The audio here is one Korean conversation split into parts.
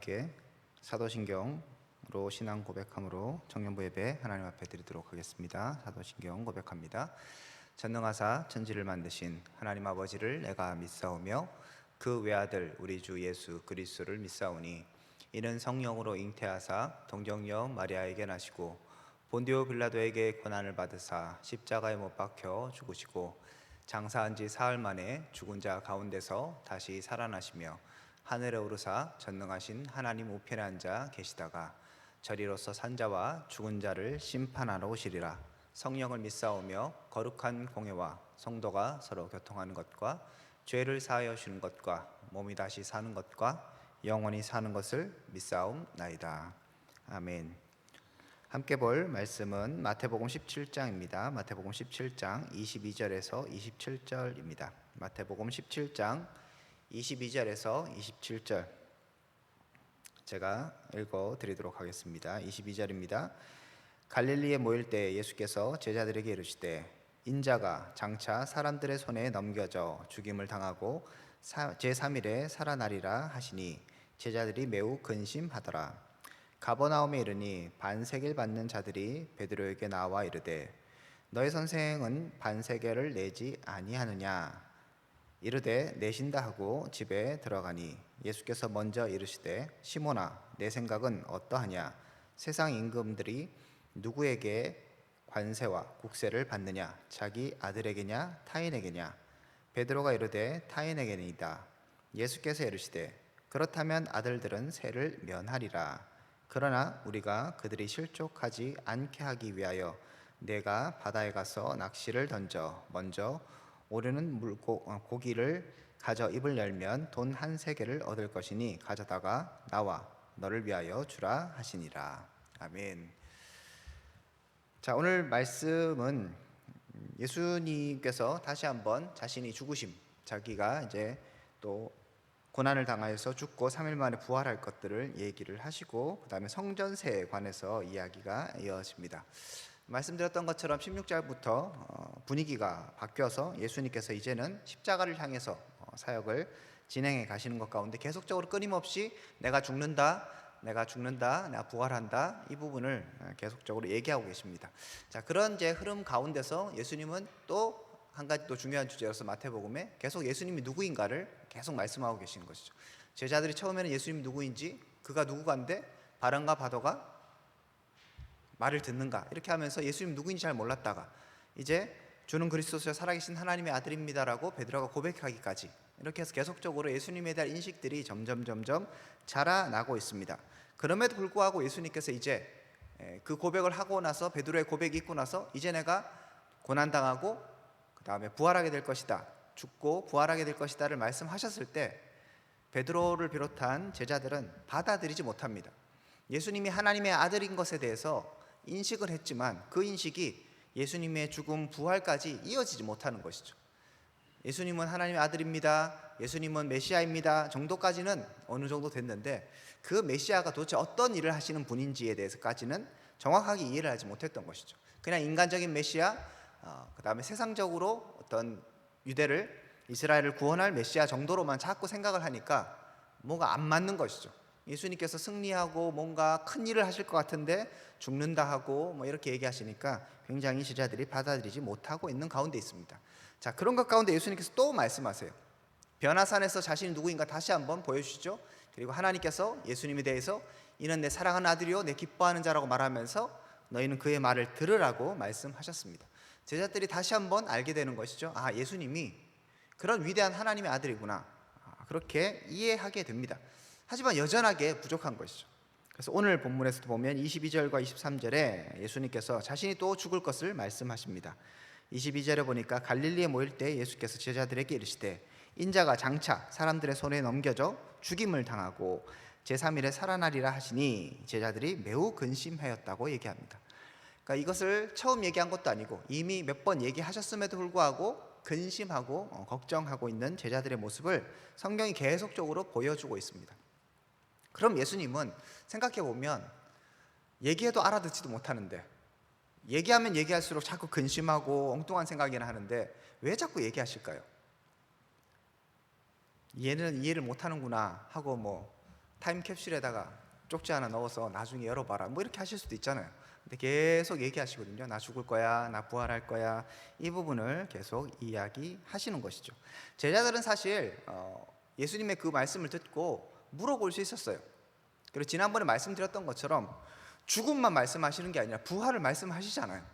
함께 사도신경으로 신앙 고백함으로 청년부 예배 하나님 앞에 드리도록 하겠습니다. 사도신경 고백합니다. 전능하사 천지를 만드신 하나님 아버지를 내가 믿사오며 그 외아들 우리 주 예수 그리스도를 믿사오니 이는 성령으로 잉태하사 동정녀 마리아에게 나시고 본디오 빌라도에게 고난을 받으사 십자가에 못 박혀 죽으시고 장사한 지 사흘 만에 죽은 자 가운데서 다시 살아나시며 하늘에 오르사 전능하신 하나님 우편에 앉아 계시다가 저리로서 산자와 죽은 자를 심판하러 오시리라. 성령을 믿사오며 거룩한 공예와 성도가 서로 교통하는 것과 죄를 사하여 주는 것과 몸이 다시 사는 것과 영원히 사는 것을 믿사옵나이다. 아멘. 함께 볼 말씀은 마태복음 17장입니다. 마태복음 17장 22절에서 27절입니다. 마태복음 17장 22절에서 27절 제가 읽어드리도록 하겠습니다. 22절입니다. 갈릴리에 모일 때 예수께서 제자들에게 이르시되 인자가 장차 사람들의 손에 넘겨져 죽임을 당하고 제3일에 살아나리라 하시니 제자들이 매우 근심하더라. 가버나움에 이르니 반세겔 받는 자들이 베드로에게 나와 이르되 너희 선생은 반세겔을 내지 아니하느냐? 이르되 내신다 하고 집에 들어가니 예수께서 먼저 이르시되 시몬아 내 생각은 어떠하냐? 세상 임금들이 누구에게 관세와 국세를 받느냐? 자기 아들에게냐 타인에게냐? 베드로가 이르되 타인에게니이다. 예수께서 이르시되 그렇다면 아들들은 세를 면하리라. 그러나 우리가 그들이 실족하지 않게 하기 위하여 내가 바다에 가서 낚시를 던져 먼저 오르는 고기를 가져 입을 열면 돈 한 세겔을 얻을 것이니 가져다가 나와 너를 위하여 주라 하시니라. 아멘. 자, 오늘 말씀은 예수님께서 다시 한번 자신이 죽으심, 자기가 이제 또 고난을 당하여서 죽고 3일 만에 부활할 것들을 얘기를 하시고 그 다음에 성전세에 관해서 이야기가 이어집니다. 말씀드렸던 것처럼 16절부터 분위기가 바뀌어서 예수님께서 이제는 십자가를 향해서 사역을 진행해 가시는 것 가운데 계속적으로 끊임없이 내가 죽는다, 내가 부활한다, 이 부분을 계속적으로 얘기하고 계십니다. 자, 그런 이제 흐름 가운데서 예수님은 또 한 가지 또 중요한 주제로서 마태복음에 계속 예수님이 누구인가를 계속 말씀하고 계시는 것이죠. 제자들이 처음에는 예수님이 누구인지, 그가 누구간데 바람과 파도가 말을 듣는가 이렇게 하면서 예수님 누구인지 잘 몰랐다가 이제 주는 그리스도시요 살아계신 하나님의 아들입니다라고 베드로가 고백하기까지 이렇게 해서 계속적으로 예수님에 대한 인식들이 점점 자라나고 있습니다. 그럼에도 불구하고 예수님께서 이제 그 고백을 하고 나서 베드로의 고백이 있고 나서 이제 내가 고난당하고 그 다음에 부활하게 될 것이다, 죽고 부활하게 될 것이다를 말씀하셨을 때 베드로를 비롯한 제자들은 받아들이지 못합니다. 예수님이 하나님의 아들인 것에 대해서 인식을 했지만 그 인식이 예수님의 죽음 부활까지 이어지지 못하는 것이죠. 예수님은 하나님의 아들입니다, 예수님은 메시아입니다 정도까지는 어느 정도 됐는데 그 메시아가 도대체 어떤 일을 하시는 분인지에 대해서까지는 정확하게 이해를 하지 못했던 것이죠. 그냥 인간적인 메시아, 그 다음에 세상적으로 어떤 유대를, 이스라엘을 구원할 메시아 정도로만 자꾸 생각을 하니까 뭐가 안 맞는 것이죠. 예수님께서 승리하고 뭔가 큰 일을 하실 것 같은데 죽는다 하고 뭐 이렇게 얘기하시니까 굉장히 제자들이 받아들이지 못하고 있는 가운데 있습니다. 자, 그런 것 가운데 예수님께서 또 말씀하세요. 변화산에서 자신이 누구인가 다시 한번 보여주시죠. 그리고 하나님께서 예수님에 대해서 이는 내 사랑하는 아들이요 내 기뻐하는 자라고 말하면서 너희는 그의 말을 들으라고 말씀하셨습니다. 제자들이 다시 한번 알게 되는 것이죠. 아, 예수님이 그런 위대한 하나님의 아들이구나, 그렇게 이해하게 됩니다. 하지만 여전하게 부족한 것이죠. 그래서 오늘 본문에서도 보면 22절과 23절에 예수님께서 자신이 또 죽을 것을 말씀하십니다. 22절에 보니까 갈릴리에 모일 때 예수께서 제자들에게 이르시되 인자가 장차 사람들의 손에 넘겨져 죽임을 당하고 제3일에 살아나리라 하시니 제자들이 매우 근심하였다고 얘기합니다. 그러니까 이것을 처음 얘기한 것도 아니고 이미 몇 번 얘기하셨음에도 불구하고 근심하고 걱정하고 있는 제자들의 모습을 성경이 계속적으로 보여주고 있습니다. 그럼 예수님은 생각해보면 얘기해도 알아듣지도 못하는데 얘기하면 얘기할수록 자꾸 근심하고 엉뚱한 생각이나 하는데 왜 자꾸 얘기하실까요? 얘는 이해를 못하는구나 하고 뭐 타임캡슐에다가 쪽지 하나 넣어서 나중에 열어봐라 뭐 이렇게 하실 수도 있잖아요. 근데 계속 얘기하시거든요. 나 죽을 거야, 나 부활할 거야. 이 부분을 계속 이야기하시는 것이죠. 제자들은 사실 예수님의 그 말씀을 듣고 물어볼 수 있었어요. 그리고 지난번에 말씀드렸던 것처럼 죽음만 말씀하시는 게 아니라 부활을 말씀하시잖아요.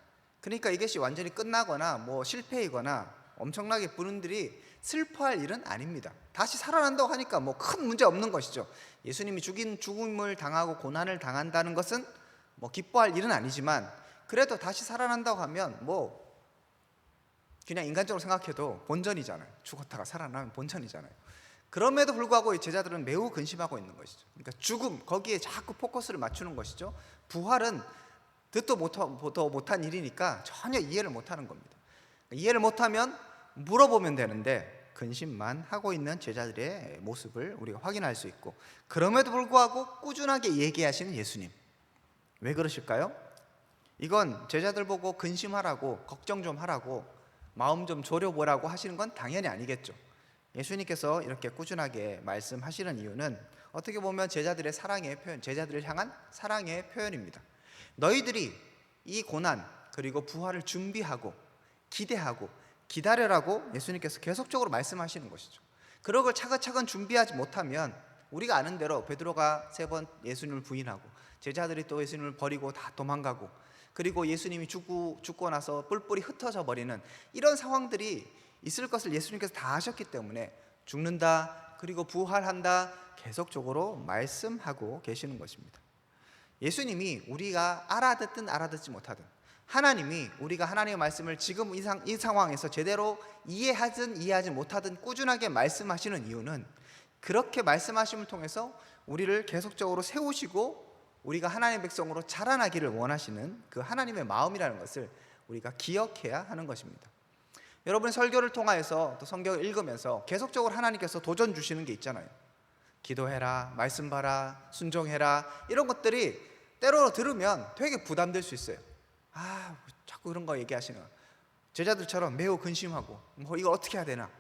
그러니까 이것이 완전히 끝나거나 뭐 실패이거나 엄청나게 분들이 슬퍼할 일은 아닙니다. 다시 살아난다고 하니까 뭐 큰 문제 없는 것이죠. 예수님이 죽음을 당하고 고난을 당한다는 것은 뭐 기뻐할 일은 아니지만, 그래도 다시 살아난다고 하면 뭐 그냥 인간적으로 생각해도 본전이잖아요. 죽었다가 살아나면 본전이잖아요. 그럼에도 불구하고 제자들은 매우 근심하고 있는 것이죠. 그러니까 죽음, 거기에 자꾸 포커스를 맞추는 것이죠. 부활은 듣도 못한 일이니까 전혀 이해를 못하는 겁니다. 이해를 못하면 물어보면 되는데 근심만 하고 있는 제자들의 모습을 우리가 확인할 수 있고, 그럼에도 불구하고 꾸준하게 얘기하시는 예수님, 왜 그러실까요? 이건 제자들 보고 근심하라고, 걱정 좀 하라고, 마음 좀 졸여보라고 하시는 건 당연히 아니겠죠. 예수님께서 이렇게 꾸준하게 말씀하시는 이유는 어떻게 보면 제자들의 사랑의 표현, 제자들을 향한 사랑의 표현입니다. 너희들이 이 고난 그리고 부활을 준비하고 기대하고 기다려라고 예수님께서 계속적으로 말씀하시는 것이죠. 그런 걸 차근차근 준비하지 못하면 우리가 아는 대로 베드로가 3번 예수님을 부인하고, 제자들이 또 예수님을 버리고 다 도망가고, 그리고 예수님이 죽고 나서 뿔뿔이 흩어져 버리는 이런 상황들이 있을 것을 예수님께서 다 아셨기 때문에 죽는다 그리고 부활한다 계속적으로 말씀하고 계시는 것입니다. 예수님이 우리가 알아듣든 알아듣지 못하든, 하나님이 우리가 하나님의 말씀을 지금 이 상황에서 제대로 이해하든 이해하지 못하든 꾸준하게 말씀하시는 이유는, 그렇게 말씀하심을 통해서 우리를 계속적으로 세우시고 우리가 하나님의 백성으로 자라나기를 원하시는 그 하나님의 마음이라는 것을 우리가 기억해야 하는 것입니다. 여러분, 설교를 통하여서 또 성경을 읽으면서 계속적으로 하나님께서 도전 주시는 게 있잖아요. 기도해라, 말씀 봐라, 순종해라, 이런 것들이 때로 들으면 되게 부담될 수 있어요. 자꾸 그런 거 얘기하시는, 제자들처럼 매우 근심하고 뭐 이걸 어떻게 해야 되나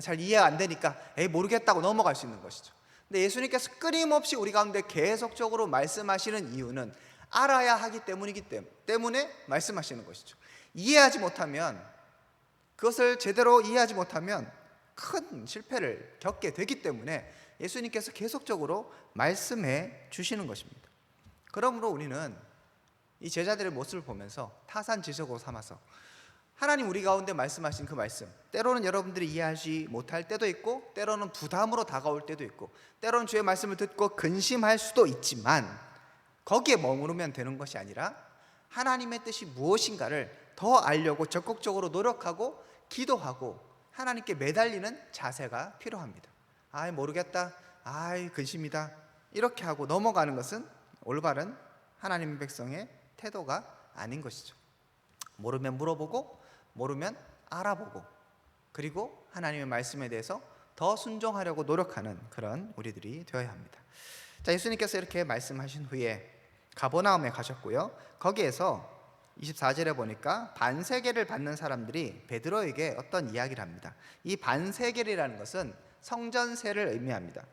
잘 이해가 안 되니까 모르겠다고 넘어갈 수 있는 것이죠. 근데 예수님께서 끊임없이 우리 가운데 계속적으로 말씀하시는 이유는 알아야 하기 때문이기 때문에 말씀하시는 것이죠. 이해하지 못하면, 그것을 제대로 이해하지 못하면 큰 실패를 겪게 되기 때문에 예수님께서 계속적으로 말씀해 주시는 것입니다. 그러므로 우리는 이 제자들의 모습을 보면서 타산지석으로 삼아서 하나님 우리 가운데 말씀하신 그 말씀, 때로는 여러분들이 이해하지 못할 때도 있고, 때로는 부담으로 다가올 때도 있고, 때로는 주의 말씀을 듣고 근심할 수도 있지만, 거기에 머무르면 되는 것이 아니라 하나님의 뜻이 무엇인가를 더 알려고 적극적으로 노력하고 기도하고 하나님께 매달리는 자세가 필요합니다. 모르겠다, 근심이다, 이렇게 하고 넘어가는 것은 올바른 하나님의 백성의 태도가 아닌 것이죠. 모르면 물어보고, 모르면 알아보고, 그리고 하나님의 말씀에 대해서 더 순종하려고 노력하는 그런 우리들이 되어야 합니다. 자, 예수님께서 이렇게 말씀하신 후에 가버나움에 가셨고요. 거기에서 24절에 보니까 반세계를 받는 사람들이 베드로에게 어떤 이야기를 합니다. 이 반세계라는 것은 성전세를 의미합니다.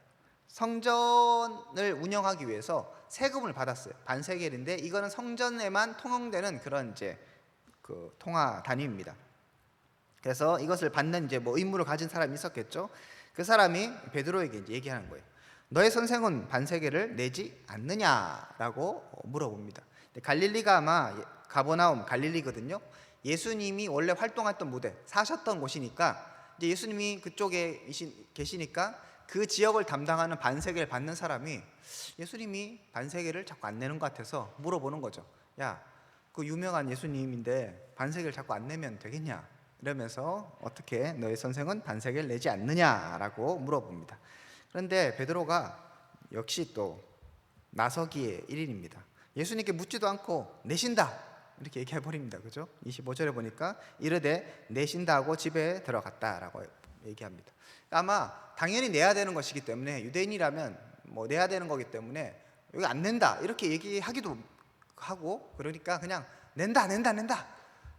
성전을 운영하기 위해서 세금을 받았어요. 반세겔인데 이거는 성전에만 통용되는 그런 이제 그 통화 단위입니다. 그래서 이것을 받는 이제 뭐 의무를 가진 사람이 있었겠죠. 그 사람이 베드로에게 이제 얘기하는 거예요. 너의 선생은 반세겔을 내지 않느냐라고 물어봅니다. 갈릴리가 아마 가버나움 갈릴리거든요. 예수님이 원래 활동했던 무대, 사셨던 곳이니까 이제 예수님이 그쪽에 계시니까 그 지역을 담당하는 반세겔 받는 사람이 예수님이 반세겔을 자꾸 안 내는 것 같아서 물어보는 거죠. 야, 그 유명한 예수님인데 반세겔 자꾸 안 내면 되겠냐? 이러면서 어떻게 너의 선생은 반세겔 내지 않느냐라고 물어봅니다. 그런데 베드로가 역시 또 나서기의 일인입니다. 예수님께 묻지도 않고 내신다 이렇게 얘기해 버립니다. 그죠? 25절에 보니까 이르되 내신다 하고 집에 들어갔다라고 얘기합니다. 아마 당연히 내야 되는 것이기 때문에, 유대인이라면 뭐 내야 되는 거기 때문에 여기 안 낸다 이렇게 얘기하기도 하고, 그러니까 그냥 낸다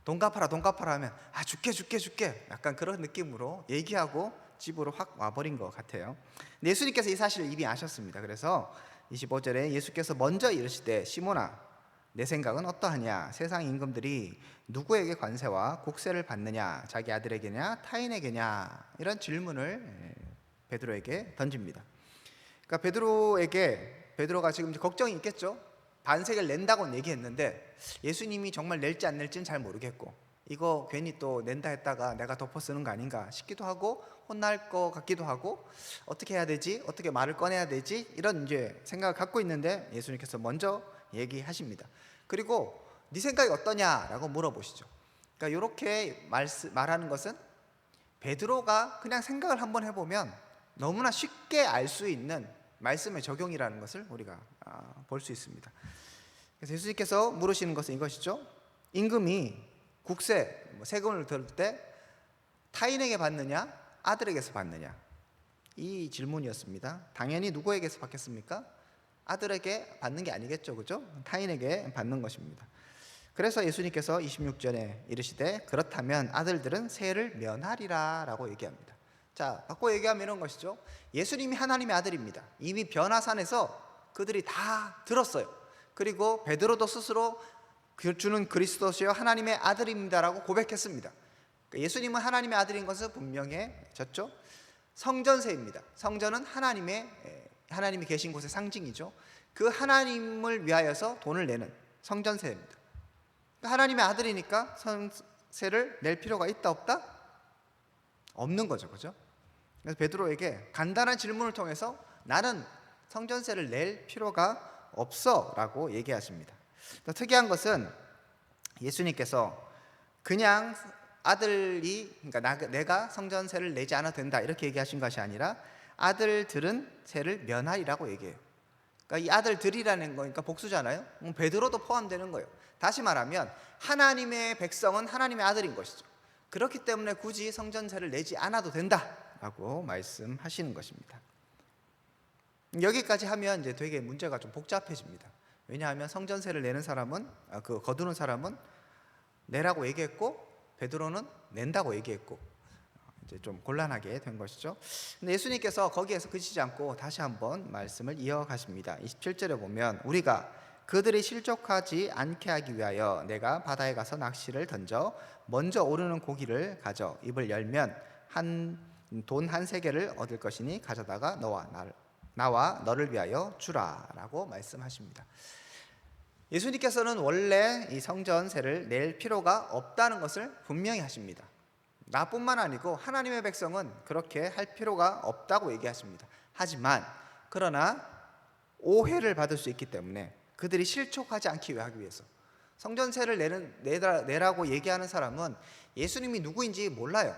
돈 갚아라 하면 줄게 약간 그런 느낌으로 얘기하고 집으로 확 와버린 것 같아요. 근데 예수님께서 이 사실을 이미 아셨습니다. 그래서 25절에 예수께서 먼저 이르시되 시몬아 내 생각은 어떠하냐? 세상 임금들이 누구에게 관세와 국세를 받느냐? 자기 아들에게냐 타인에게냐? 이런 질문을 베드로에게 던집니다. 그러니까 베드로가 지금 걱정이 있겠죠. 반세계를 낸다고는 얘기했는데 예수님이 정말 낼지 안 낼지는 잘 모르겠고, 이거 괜히 또 낸다 했다가 내가 덮어 쓰는 거 아닌가 싶기도 하고, 혼날 것 같기도 하고, 어떻게 해야 되지? 어떻게 말을 꺼내야 되지? 이런 이제 생각을 갖고 있는데 예수님께서 먼저 얘기하십니다. 그리고 네 생각이 어떠냐라고 물어보시죠. 그러니까 이렇게 말하는 것은 베드로가 그냥 생각을 한번 해보면 너무나 쉽게 알 수 있는 말씀의 적용이라는 것을 우리가 볼 수 있습니다. 그래서 예수님께서 물으시는 것은 이것이죠. 임금이 국세, 세금을 들을 때 타인에게 받느냐 아들에게서 받느냐, 이 질문이었습니다. 당연히 누구에게서 받겠습니까? 아들에게 받는 게 아니겠죠, 그죠? 타인에게 받는 것입니다. 그래서 예수님께서 26절에 이르시되 그렇다면 아들들은 세를 면하리라 라고 얘기합니다. 자, 바꿔 얘기하면 이런 것이죠. 예수님이 하나님의 아들입니다. 이미 변화산에서 그들이 다 들었어요. 그리고 베드로도 스스로 주는 그리스도시여 하나님의 아들입니다라고 고백했습니다. 예수님은 하나님의 아들인 것은 분명해졌죠. 성전세입니다. 성전은 하나님이 계신 곳의 상징이죠. 그 하나님을 위하여서 돈을 내는 성전세입니다. 하나님의 아들이니까 성세를 낼 필요가 있다 없다? 없는 거죠, 그죠? 그래서 베드로에게 간단한 질문을 통해서 나는 성전세를 낼 필요가 없어라고 얘기하십니다. 또 특이한 것은 예수님께서 그냥 아들이, 그러니까 내가 성전세를 내지 않아도 된다 이렇게 얘기하신 것이 아니라 아들들은 세를 면하리라고 얘기해요. 그러니까 이 아들들이라는 거니까 복수잖아요. 베드로도 포함되는 거예요. 다시 말하면 하나님의 백성은 하나님의 아들인 것이죠. 그렇기 때문에 굳이 성전세를 내지 않아도 된다라고 말씀하시는 것입니다. 여기까지 하면 이제 되게 문제가 좀 복잡해집니다. 왜냐하면 성전세를 내는 사람은 거두는 사람은 내라고 얘기했고 베드로는 낸다고 얘기했고 이제 좀 곤란하게 된 것이죠. 근데 예수님께서 거기에서 그치지 않고 다시 한번 말씀을 이어가십니다. 27절에 보면 우리가 그들이 실족하지 않게 하기 위하여 내가 바다에 가서 낚시를 던져 먼저 오르는 고기를 가져 입을 열면 돈 한 세겔을 얻을 것이니 가져다가 나와 너를 위하여 주라라고 말씀하십니다. 예수님께서는 원래 이 성전세를 낼 필요가 없다는 것을 분명히 하십니다. 나뿐만 아니고 하나님의 백성은 그렇게 할 필요가 없다고 얘기하십니다. 하지만 그러나 오해를 받을 수 있기 때문에 그들이 실족하지 않기 위해서 성전세를 내라고 얘기하는 사람은 예수님이 누구인지 몰라요.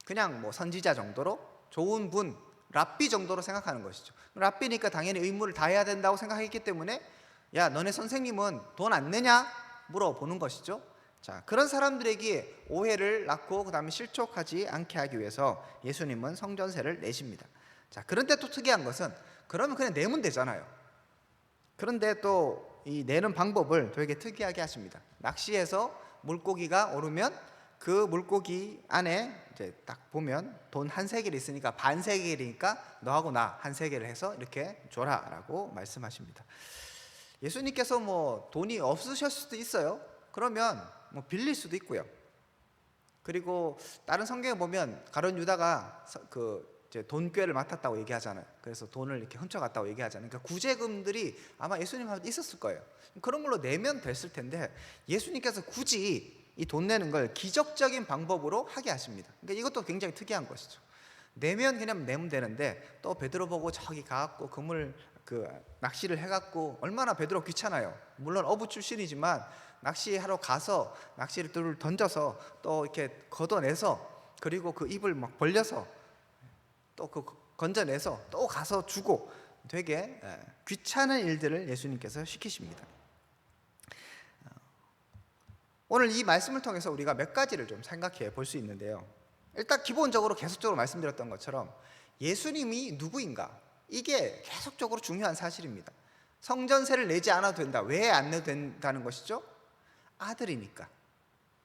그냥 뭐 선지자 정도로, 좋은 분, 랍비 정도로 생각하는 것이죠. 랍비니까 당연히 의무를 다해야 된다고 생각했기 때문에 야, 너네 선생님은 돈 안 내냐? 물어보는 것이죠. 자, 그런 사람들에게 오해를 낳고 그 다음에 실족하지 않게 하기 위해서 예수님은 성전세를 내십니다. 자, 그런데 또 특이한 것은 그러면 그냥 내면 되잖아요. 그런데 또 이 내는 방법을 되게 특이하게 하십니다. 낚시해서 물고기가 오르면 그 물고기 안에 이제 딱 보면 돈 한 세겔이 있으니까 반 세겔이니까 너하고 나 한 세겔을 해서 이렇게 줘라라고 말씀하십니다. 예수님께서 뭐 돈이 없으실 수도 있어요. 그러면 뭐 빌릴 수도 있고요. 그리고 다른 성경에 보면 가룟 유다가 이제 돈꾀를 맡았다고 얘기하잖아요. 그래서 돈을 이렇게 훔쳐갔다고 얘기하잖아요. 그러니까 구제금들이 아마 예수님한테 있었을 거예요. 그런 걸로 내면 됐을 텐데 예수님께서 굳이 이 돈 내는 걸 기적적인 방법으로 하게 하십니다. 그러니까 이것도 굉장히 특이한 것이죠. 내면 그냥 내면 되는데 또 베드로 보고 저기 가갖고 낚시를 해갖고 얼마나 베드로 귀찮아요. 물론 어부 출신이지만 낚시하러 가서 낚시를 던져서 또 이렇게 걷어내서 그리고 그 입을 막 벌려서 또 건져내서 또 가서 주고 되게 귀찮은 일들을 예수님께서 시키십니다. 오늘 이 말씀을 통해서 우리가 몇 가지를 좀 생각해 볼 수 있는데요. 일단 기본적으로 계속적으로 말씀드렸던 것처럼 예수님이 누구인가, 이게 계속적으로 중요한 사실입니다. 성전세를 내지 않아도 된다. 왜 안 내도 된다는 것이죠? 아들이니까,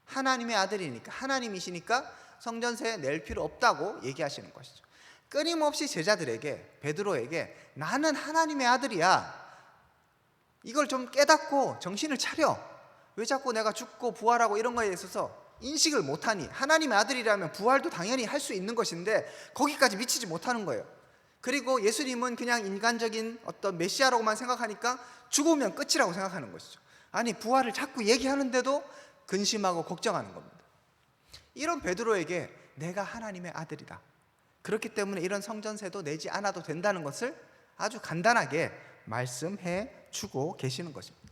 하나님의 아들이니까, 하나님이시니까 성전세 낼 필요 없다고 얘기하시는 것이죠. 끊임없이 제자들에게, 베드로에게 나는 하나님의 아들이야, 이걸 좀 깨닫고 정신을 차려. 왜 자꾸 내가 죽고 부활하고 이런 거에 있어서 인식을 못하니? 하나님의 아들이라면 부활도 당연히 할 수 있는 것인데 거기까지 미치지 못하는 거예요. 그리고 예수님은 그냥 인간적인 어떤 메시아라고만 생각하니까 죽으면 끝이라고 생각하는 것이죠. 아니, 부활을 자꾸 얘기하는데도 근심하고 걱정하는 겁니다. 이런 베드로에게 내가 하나님의 아들이다, 그렇기 때문에 이런 성전세도 내지 않아도 된다는 것을 아주 간단하게 말씀해 주고 계시는 것입니다.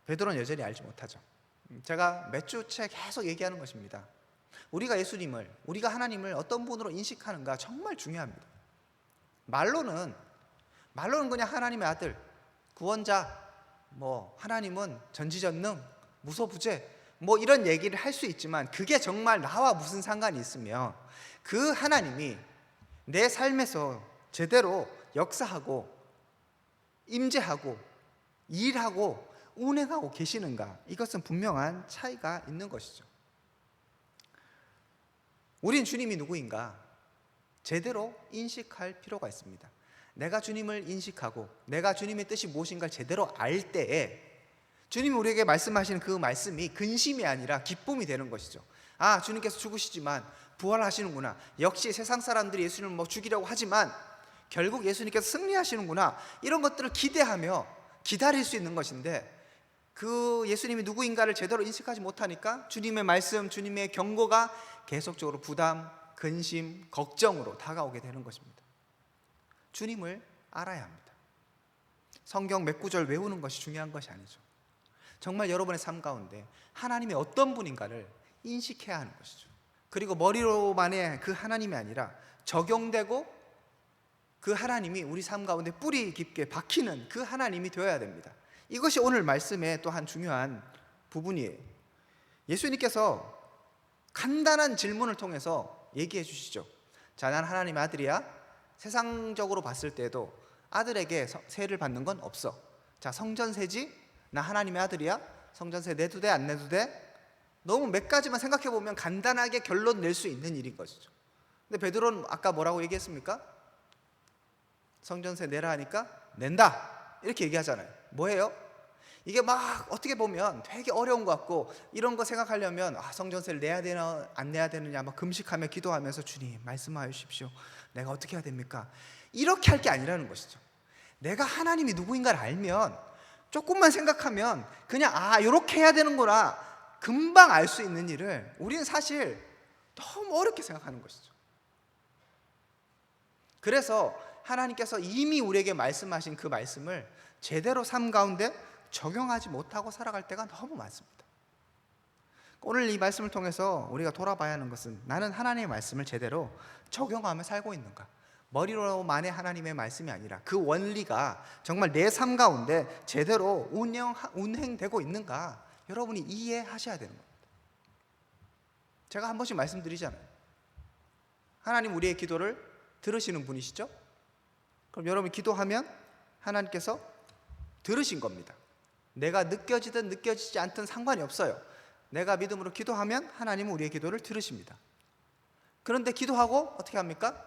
베드로는 여전히 알지 못하죠. 제가 몇 주째 계속 얘기하는 것입니다. 우리가 예수님을, 우리가 하나님을 어떤 분으로 인식하는가 정말 중요합니다. 말로는 그냥 하나님의 아들, 구원자, 하나님은 전지전능, 무소부재, 이런 얘기를 할 수 있지만 그게 정말 나와 무슨 상관이 있으며 그 하나님이 내 삶에서 제대로 역사하고 임재하고 일하고 운행하고 계시는가, 이것은 분명한 차이가 있는 것이죠. 우린 주님이 누구인가 제대로 인식할 필요가 있습니다. 내가 주님을 인식하고 내가 주님의 뜻이 무엇인가를 제대로 알 때에 주님이 우리에게 말씀하시는 그 말씀이 근심이 아니라 기쁨이 되는 것이죠. 아, 주님께서 죽으시지만 부활하시는구나. 역시 세상 사람들이 예수님을 죽이려고 하지만 결국 예수님께서 승리하시는구나. 이런 것들을 기대하며 기다릴 수 있는 것인데, 그 예수님이 누구인가를 제대로 인식하지 못하니까 주님의 말씀, 주님의 경고가 계속적으로 부담, 근심, 걱정으로 다가오게 되는 것입니다. 주님을 알아야 합니다. 성경 몇 구절 외우는 것이 중요한 것이 아니죠. 정말 여러분의 삶 가운데 하나님이 어떤 분인가를 인식해야 하는 것이죠. 그리고 머리로만의 그 하나님이 아니라 적용되고 그 하나님이 우리 삶 가운데 뿌리 깊게 박히는 그 하나님이 되어야 됩니다. 이것이 오늘 말씀의 또 한 중요한 부분이에요. 예수님께서 간단한 질문을 통해서 얘기해 주시죠. 자, 난 하나님의 아들이야. 세상적으로 봤을 때도 아들에게 세를 받는 건 없어. 자, 성전세지? 나 하나님의 아들이야. 성전세 내도 돼, 안 내도 돼? 너무 몇 가지만 생각해 보면 간단하게 결론 낼 수 있는 일인 것이죠. 근데 베드로는 아까 뭐라고 얘기했습니까? 성전세 내라 하니까 낸다, 이렇게 얘기하잖아요. 뭐예요? 이게 막 어떻게 보면 되게 어려운 것 같고, 이런 거 생각하려면 성전세를 내야 되나 안 내야 되느냐 막 금식하며 기도하면서 주님 말씀하여 주십시오, 내가 어떻게 해야 됩니까? 이렇게 할 게 아니라는 것이죠. 내가 하나님이 누구인가를 알면 조금만 생각하면 그냥 이렇게 해야 되는구나, 금방 알 수 있는 일을 우리는 사실 너무 어렵게 생각하는 것이죠. 그래서 하나님께서 이미 우리에게 말씀하신 그 말씀을 제대로 삶 가운데 적용하지 못하고 살아갈 때가 너무 많습니다. 오늘 이 말씀을 통해서 우리가 돌아봐야 하는 것은, 나는 하나님의 말씀을 제대로 적용하며 살고 있는가? 머리로만의 하나님의 말씀이 아니라 그 원리가 정말 내 삶 가운데 제대로 운행되고 있는가, 여러분이 이해하셔야 되는 겁니다. 제가 한 번씩 말씀드리잖아요. 하나님 우리의 기도를 들으시는 분이시죠? 그럼 여러분이 기도하면 하나님께서 들으신 겁니다. 내가 느껴지든 느껴지지 않든 상관이 없어요. 내가 믿음으로 기도하면 하나님은 우리의 기도를 들으십니다. 그런데 기도하고 어떻게 합니까?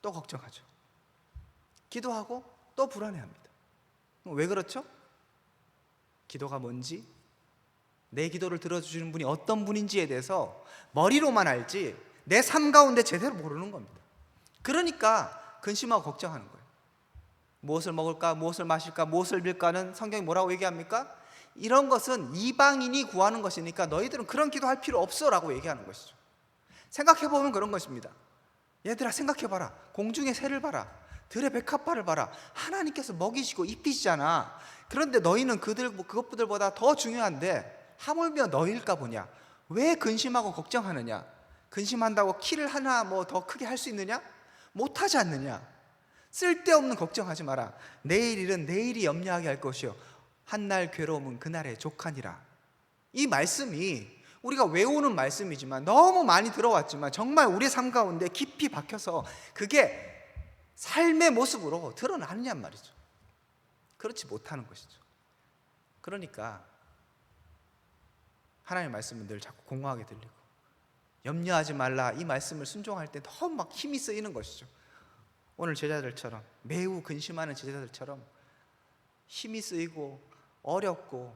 또 걱정하죠. 기도하고 또 불안해합니다. 왜 그렇죠? 기도가 뭔지, 내 기도를 들어주시는 분이 어떤 분인지에 대해서 머리로만 알지 내 삶 가운데 제대로 모르는 겁니다. 그러니까 근심하고 걱정하는 거예요. 무엇을 먹을까, 무엇을 마실까, 무엇을 빌까는 성경이 뭐라고 얘기합니까? 이런 것은 이방인이 구하는 것이니까 너희들은 그런 기도할 필요 없어 라고 얘기하는 것이죠. 생각해보면 그런 것입니다. 얘들아, 생각해봐라. 공중의 새를 봐라. 들의 백합화를 봐라. 하나님께서 먹이시고 입히시잖아. 그런데 너희는 그것들보다 더 중요한데 하물며 너희일까 보냐? 왜 근심하고 걱정하느냐? 근심한다고 키를 하나 더 크게 할 수 있느냐? 못하지 않느냐? 쓸데없는 걱정하지 마라. 내일 일은 내일이 염려하게 할 것이요, 한날 괴로움은 그날의 족하니라. 이 말씀이 우리가 외우는 말씀이지만 너무 많이 들어왔지만 정말 우리의 삶 가운데 깊이 박혀서 그게 삶의 모습으로 드러나느냔 말이죠. 그렇지 못하는 것이죠. 그러니까 하나님의 말씀은 늘 자꾸 공허하게 들리고, 염려하지 말라 이 말씀을 순종할 때 너무 막 힘이 쓰이는 것이죠. 오늘 제자들처럼, 매우 근심하는 제자들처럼 힘이 쓰이고 어렵고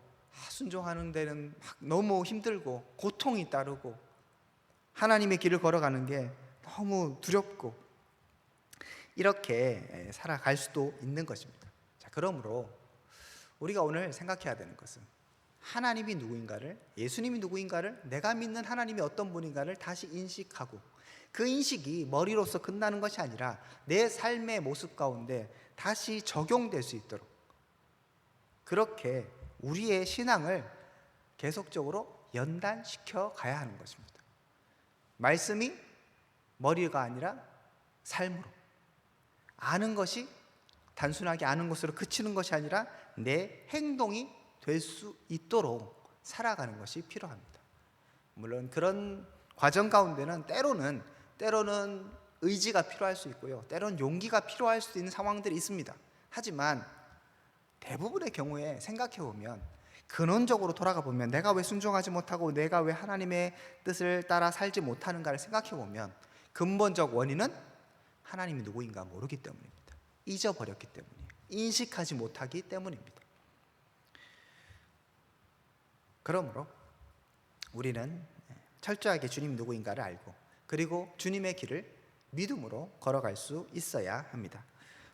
순종하는 데는 막 너무 힘들고 고통이 따르고 하나님의 길을 걸어가는 게 너무 두렵고 이렇게 살아갈 수도 있는 것입니다. 자, 그러므로 우리가 오늘 생각해야 되는 것은 하나님이 누구인가를, 예수님이 누구인가를, 내가 믿는 하나님이 어떤 분인가를 다시 인식하고, 그 인식이 머리로서 끝나는 것이 아니라 내 삶의 모습 가운데 다시 적용될 수 있도록, 그렇게 우리의 신앙을 계속적으로 연단시켜 가야 하는 것입니다. 말씀이 머리가 아니라 삶으로, 아는 것이 단순하게 아는 것으로 그치는 것이 아니라 내 행동이 될 수 있도록 살아가는 것이 필요합니다. 물론 그런 과정 가운데는 때로는 의지가 필요할 수 있고요, 때로는 용기가 필요할 수 있는 상황들이 있습니다. 하지만 대부분의 경우에 생각해 보면, 근원적으로 돌아가 보면, 내가 왜 순종하지 못하고 내가 왜 하나님의 뜻을 따라 살지 못하는가를 생각해 보면 근본적 원인은 하나님이 누구인가 모르기 때문입니다. 잊어버렸기 때문이에요. 인식하지 못하기 때문입니다. 그러므로 우리는 철저하게 주님이 누구인가를 알고, 그리고 주님의 길을 믿음으로 걸어갈 수 있어야 합니다.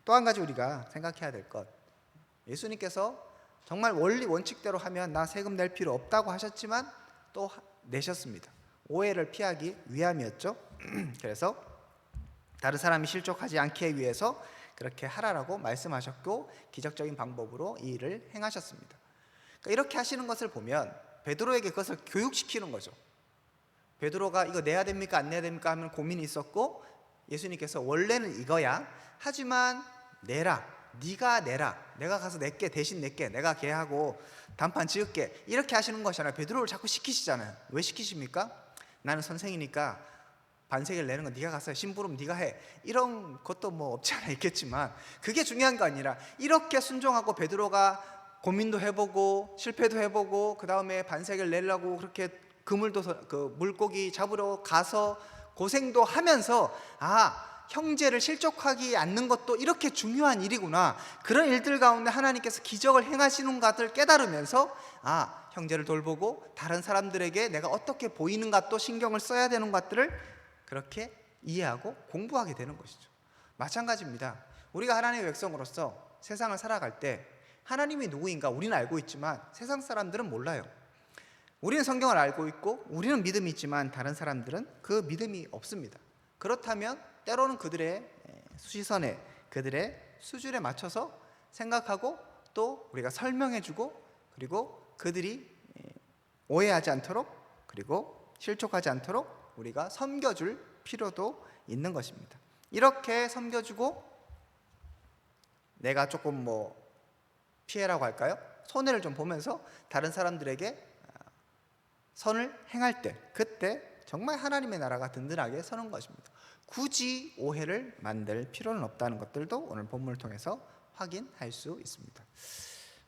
또 한 가지 우리가 생각해야 될 것, 예수님께서 정말 원리 원칙대로 하면 나 세금 낼 필요 없다고 하셨지만 또 내셨습니다. 오해를 피하기 위함이었죠. 그래서 다른 사람이 실족하지 않기 위해서 그렇게 하라라고 말씀하셨고, 기적적인 방법으로 이 일을 행하셨습니다. 그러니까 이렇게 하시는 것을 보면 베드로에게 그것을 교육시키는 거죠. 베드로가 이거 내야 됩니까 안 내야 됩니까 하면 고민이 있었고, 예수님께서 원래는 이거야, 하지만 내라, 네가 내라, 내가 가서 낼게, 대신 낼게, 내가 계하고 단판 지을게, 이렇게 하시는 것이 아니라 베드로를 자꾸 시키시잖아요. 왜 시키십니까? 나는 선생이니까 반세계를 내는 건 네가 가서 심부름 네가 해, 이런 것도 뭐 없지 않아 있겠지만 그게 중요한 거 아니라, 이렇게 순종하고 베드로가 고민도 해보고 실패도 해보고 그 다음에 반세계를 내려고 그렇게 그 물고기 잡으러 가서 고생도 하면서, 형제를 실족하지 않는 것도 이렇게 중요한 일이구나, 그런 일들 가운데 하나님께서 기적을 행하시는 것을 깨달으면서 형제를 돌보고 다른 사람들에게 내가 어떻게 보이는가 또 신경을 써야 되는 것들을 그렇게 이해하고 공부하게 되는 것이죠. 마찬가지입니다. 우리가 하나님의 백성으로서 세상을 살아갈 때 하나님이 누구인가 우리는 알고 있지만 세상 사람들은 몰라요. 우리는 성경을 알고 있고 우리는 믿음이 있지만 다른 사람들은 그 믿음이 없습니다. 그렇다면 때로는 그들의 시선에, 그들의 수준에 맞춰서 생각하고 또 우리가 설명해주고, 그리고 그들이 오해하지 않도록, 그리고 실족하지 않도록 우리가 섬겨줄 필요도 있는 것입니다. 이렇게 섬겨주고 내가 조금 피해라고 할까요? 손해를 좀 보면서 다른 사람들에게 선을 행할 때, 그때 정말 하나님의 나라가 든든하게 서는 것입니다. 굳이 오해를 만들 필요는 없다는 것들도 오늘 본문을 통해서 확인할 수 있습니다.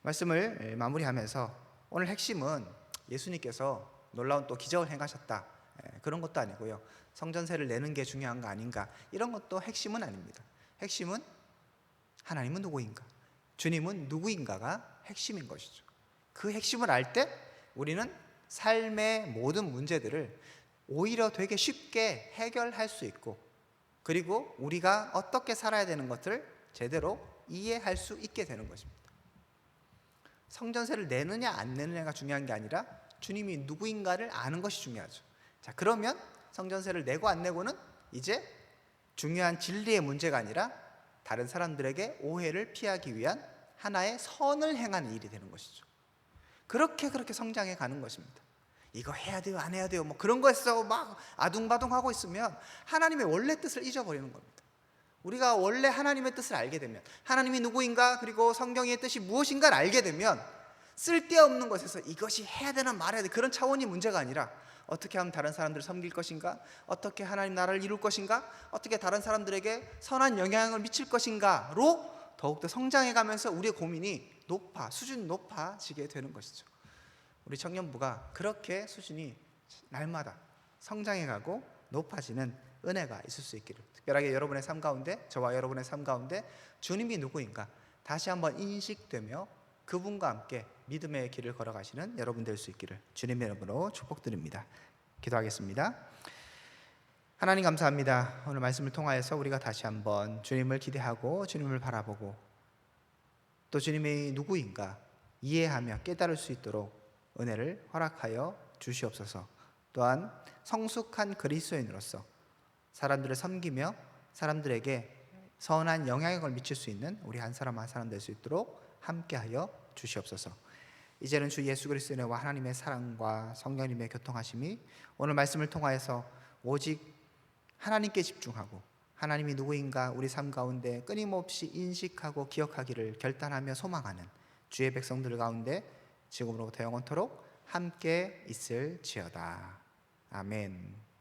말씀을 마무리하면서 오늘 핵심은 예수님께서 놀라운 또 기적을 행하셨다, 그런 것도 아니고요, 성전세를 내는 게 중요한 거 아닌가, 이런 것도 핵심은 아닙니다. 핵심은 하나님은 누구인가, 주님은 누구인가가 핵심인 것이죠. 그 핵심을 알 때 우리는 삶의 모든 문제들을 오히려 되게 쉽게 해결할 수 있고, 그리고 우리가 어떻게 살아야 되는 것을 제대로 이해할 수 있게 되는 것입니다. 성전세를 내느냐 안 내느냐가 중요한 게 아니라 주님이 누구인가를 아는 것이 중요하죠. 자, 그러면 성전세를 내고 안 내고는 이제 중요한 진리의 문제가 아니라 다른 사람들에게 오해를 피하기 위한 하나의 선을 행하는 일이 되는 것이죠. 그렇게 성장해 가는 것입니다. 이거 해야 돼요, 안 해야 돼요, 그런 거에서 막 아둥바둥하고 있으면 하나님의 원래 뜻을 잊어버리는 겁니다. 우리가 원래 하나님의 뜻을 알게 되면, 하나님이 누구인가 그리고 성경의 뜻이 무엇인가를 알게 되면 쓸데없는 것에서 이것이 해야 되나 말아야 돼, 그런 차원이 문제가 아니라 어떻게 하면 다른 사람들을 섬길 것인가, 어떻게 하나님 나라를 이룰 것인가, 어떻게 다른 사람들에게 선한 영향을 미칠 것인가로 더욱더 성장해 가면서 우리의 고민이 수준이 높아지게 되는 것이죠. 우리 청년부가 그렇게 수준이 날마다 성장해가고 높아지는 은혜가 있을 수 있기를, 특별하게 여러분의 삶 가운데, 저와 여러분의 삶 가운데 주님이 누구인가 다시 한번 인식되며 그분과 함께 믿음의 길을 걸어가시는 여러분 될 수 있기를 주님의 이름으로 축복드립니다. 기도하겠습니다. 하나님 감사합니다. 오늘 말씀을 통하여서 우리가 다시 한번 주님을 기대하고 주님을 바라보고 또 주님이 누구인가 이해하며 깨달을 수 있도록 은혜를 허락하여 주시옵소서. 또한 성숙한 그리스도인으로서 사람들을 섬기며 사람들에게 선한 영향력을 미칠 수 있는 우리 한 사람 한 사람 될 수 있도록 함께하여 주시옵소서. 이제는 주 예수 그리스도의 은혜와 하나님의 사랑과 성령님의 교통하심이 오늘 말씀을 통하여서 오직 하나님께 집중하고 하나님이 누구인가 우리 삶 가운데 끊임없이 인식하고 기억하기를 결단하며 소망하는 주의 백성들 가운데 지금으로부터 영원토록 함께 있을지어다. 아멘.